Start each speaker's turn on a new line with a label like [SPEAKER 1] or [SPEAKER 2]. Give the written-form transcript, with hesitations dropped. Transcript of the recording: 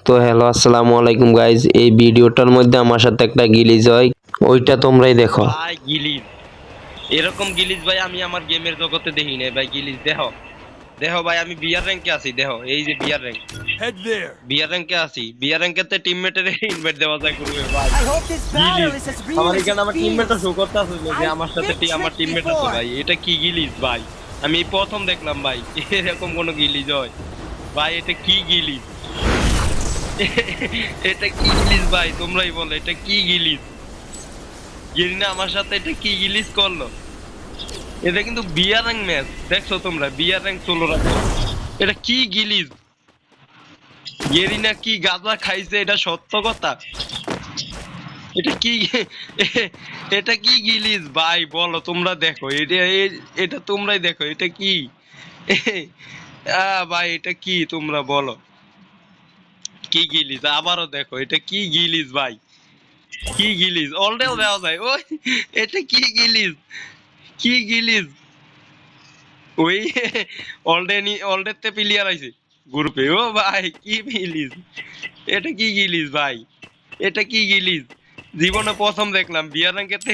[SPEAKER 1] তো হ্যালো আসসালামু আলাইকুম গাইজ, এই ভিডিওটার মধ্যে আমার সাথে একটা গিলিজ হয়, ওইটা তোমরাই দেখো।
[SPEAKER 2] ভাই গিলিজ, এরকম গিলিজ ভাই আমি আমার গেমের জগতে দেখি নাই ভাই। গিলিজ দেখো, দেখো ভাই আমি বিয়ার র্যাঙ্কে আছি। দেখো এই যে বিয়ার র্যাঙ্ক,
[SPEAKER 3] Head there.
[SPEAKER 2] বিয়ার র্যাঙ্কে আছি। বিয়ার র্যাঙ্কেতে টিমমেটের ইনভাইট দেওয়া যায় গ্রুপে ভাই।
[SPEAKER 3] I hope this battle
[SPEAKER 2] গিলিজ
[SPEAKER 3] is as real
[SPEAKER 2] আমার
[SPEAKER 3] as
[SPEAKER 2] এখানে
[SPEAKER 3] it
[SPEAKER 2] আমার
[SPEAKER 3] feels.
[SPEAKER 2] টিমমেটও শো করতে আছে যে
[SPEAKER 3] I've
[SPEAKER 2] আমার সাথে
[SPEAKER 3] been
[SPEAKER 2] আমার
[SPEAKER 3] tricked
[SPEAKER 2] টিমমেট আছে
[SPEAKER 3] before.
[SPEAKER 2] ভাই। এটা কি গিলিজ ভাই? আমি এই প্রথম দেখলাম ভাই এরকম কোন গিলিজ হয় ভাই। এটা কি গিলিজ? এটা কি গিলিজ ভাই? তোমরাই বলো এটা কি গিলিজ? গিরিনা আমার সাথে এটা কি গিলিজ করলো? এটা কিন্তু বিয়ার র্যাঙ্ক ম্যাচ, দেখছো তোমরা? বিয়ার র্যাঙ্ক চলো রাখো। এটা কি গিলিজ? গেরিনা কি গাঁজা খাইছে? এটা সত্য কথা? এটা কি এটা কি গিলিজ ভাই বলো? তোমরা দেখো এটা এটা তোমরাই দেখো এটা কি ভাই এটা কি তোমরা বলো? কি গিলিজ? আবারও দেখো এটা কি গিলিজ ভাই? কি গিলিজ? অলরেও দেওয়া যায় ওই। এটা কি গিলিজ? কি গিলিজ? ওই অলরেডি প্লেয়ার আইছে গ্রুপে। ও ভাই কি গিলিজ? এটা কি গিলিজ ভাই? এটা কি গিলিজ? জীবনে প্রথম দেখলাম বিয়ার র্যাঙ্কেতে